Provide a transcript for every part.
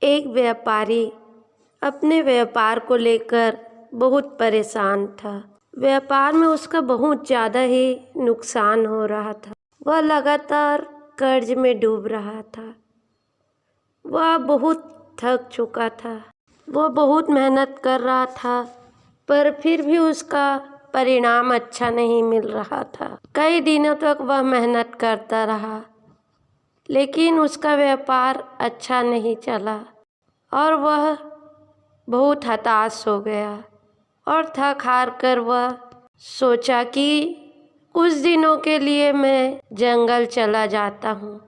एक व्यापारी अपने व्यापार को लेकर बहुत परेशान था। व्यापार में उसका बहुत ज़्यादा ही नुकसान हो रहा था। वह लगातार कर्ज में डूब रहा था। वह बहुत थक चुका था। वह बहुत मेहनत कर रहा था, पर फिर भी उसका परिणाम अच्छा नहीं मिल रहा था। कई दिनों तक वह मेहनत करता रहा, लेकिन उसका व्यापार अच्छा नहीं चला और वह बहुत हताश हो गया और थक हार कर वह सोचा कि कुछ दिनों के लिए मैं जंगल चला जाता हूँ।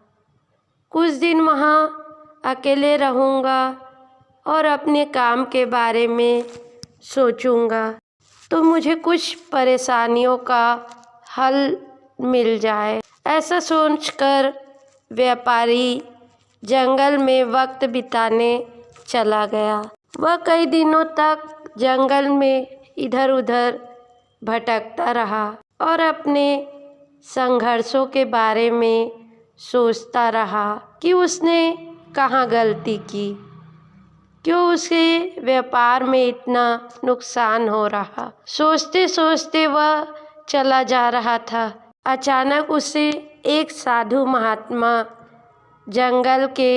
कुछ दिन वहाँ अकेले रहूँगा और अपने काम के बारे में सोचूँगा, तो मुझे कुछ परेशानियों का हल मिल जाए। ऐसा सोचकर व्यापारी जंगल में वक्त बिताने चला गया। वह कई दिनों तक जंगल में इधर उधर भटकता रहा और अपने संघर्षों के बारे में सोचता रहा कि उसने कहाँ गलती की, क्यों उसके व्यापार में इतना नुकसान हो रहा। सोचते सोचते वह चला जा रहा था। अचानक उसे एक साधु महात्मा जंगल के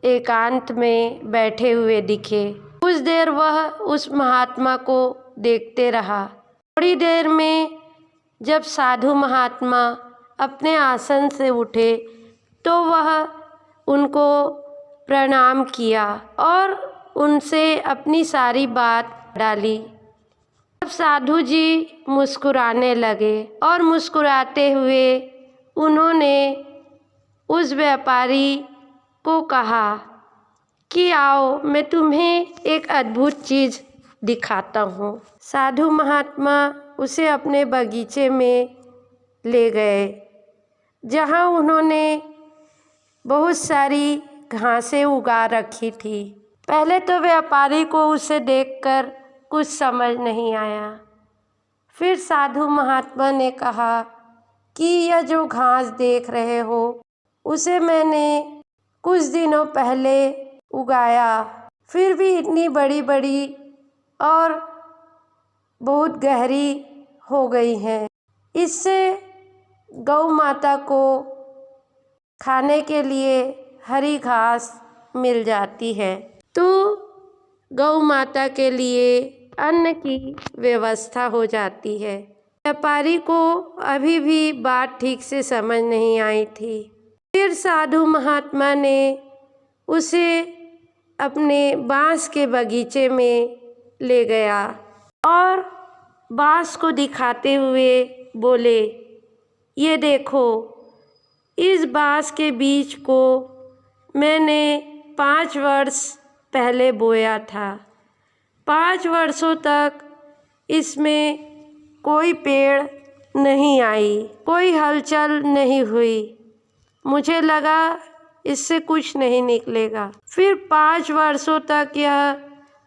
एकांत में बैठे हुए दिखे। कुछ देर वह उस महात्मा को देखते रहा। थोड़ी देर में जब साधु महात्मा अपने आसन से उठे तो वह उनको प्रणाम किया और उनसे अपनी सारी बात डाली। अब साधु जी मुस्कुराने लगे और मुस्कुराते हुए उन्होंने उस व्यापारी को कहा कि आओ, मैं तुम्हें एक अद्भुत चीज़ दिखाता हूँ। साधु महात्मा उसे अपने बगीचे में ले गए, जहाँ उन्होंने बहुत सारी घासें उगा रखी थी। पहले तो व्यापारी को उसे देखकर कुछ समझ नहीं आया। फिर साधु महात्मा ने कहा कि यह जो घास देख रहे हो, उसे मैंने कुछ दिनों पहले उगाया, फिर भी इतनी बड़ी बड़ी और बहुत गहरी हो गई हैं। इससे गौ माता को खाने के लिए हरी घास मिल जाती है, तो गौ माता के लिए अन्न की व्यवस्था हो जाती है। व्यापारी को अभी भी बात ठीक से समझ नहीं आई थी। फिर साधु महात्मा ने उसे अपने बांस के बगीचे में ले गया और बांस को दिखाते हुए बोले, ये देखो, इस बांस के बीज को मैंने 5 वर्ष पहले बोया था। 5 वर्षों तक इसमें कोई पेड़ नहीं आई, कोई हलचल नहीं हुई। मुझे लगा इससे कुछ नहीं निकलेगा। फिर 5 वर्षों तक यह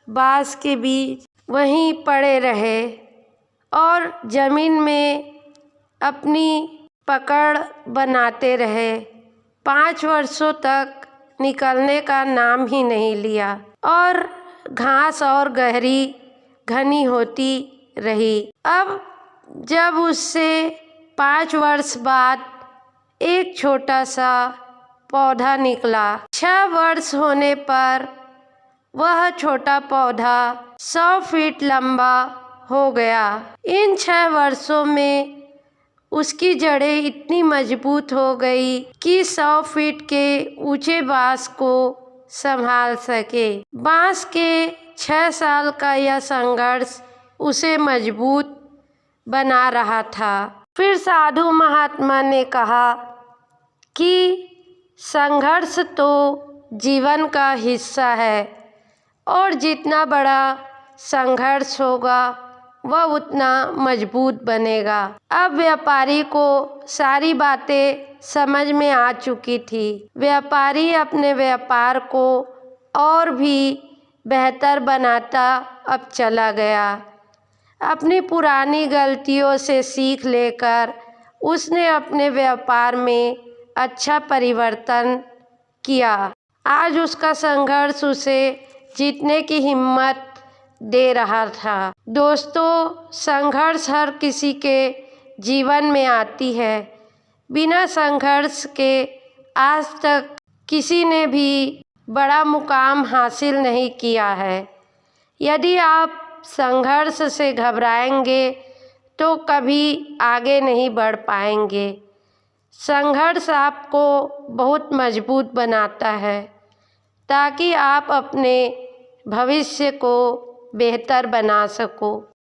बांस के बीज वहीं पड़े रहे और ज़मीन में अपनी पकड़ बनाते रहे। 5 वर्षों तक निकलने का नाम ही नहीं लिया और घास और गहरी घनी होती रही। अब जब उससे 5 वर्ष बाद एक छोटा सा पौधा निकला, 6 वर्ष होने पर वह छोटा पौधा 100 फीट लंबा हो गया। इन 6 वर्षों में उसकी जड़ें इतनी मजबूत हो गई कि 100 फीट के ऊंचे बांस को संभाल सके। बांस के 6 साल का यह संघर्ष उसे मजबूत बना रहा था। फिर साधु महात्मा ने कहा कि संघर्ष तो जीवन का हिस्सा है और जितना बड़ा संघर्ष होगा वह उतना मजबूत बनेगा। अब व्यापारी को सारी बातें समझ में आ चुकी थी। व्यापारी अपने व्यापार को और भी बेहतर बनाता अब चला गया। अपनी पुरानी गलतियों से सीख लेकर उसने अपने व्यापार में अच्छा परिवर्तन किया आज उसका संघर्ष उसे जीतने की हिम्मत दे रहा था। दोस्तों, संघर्ष हर किसी के जीवन में आती है। बिना संघर्ष के आज तक किसी ने भी बड़ा मुकाम हासिल नहीं किया है। यदि आप संघर्ष से घबराएंगे तो कभी आगे नहीं बढ़ पाएंगे। संघर्ष आपको बहुत मजबूत बनाता है ताकि आप अपने भविष्य को बेहतर बना सको।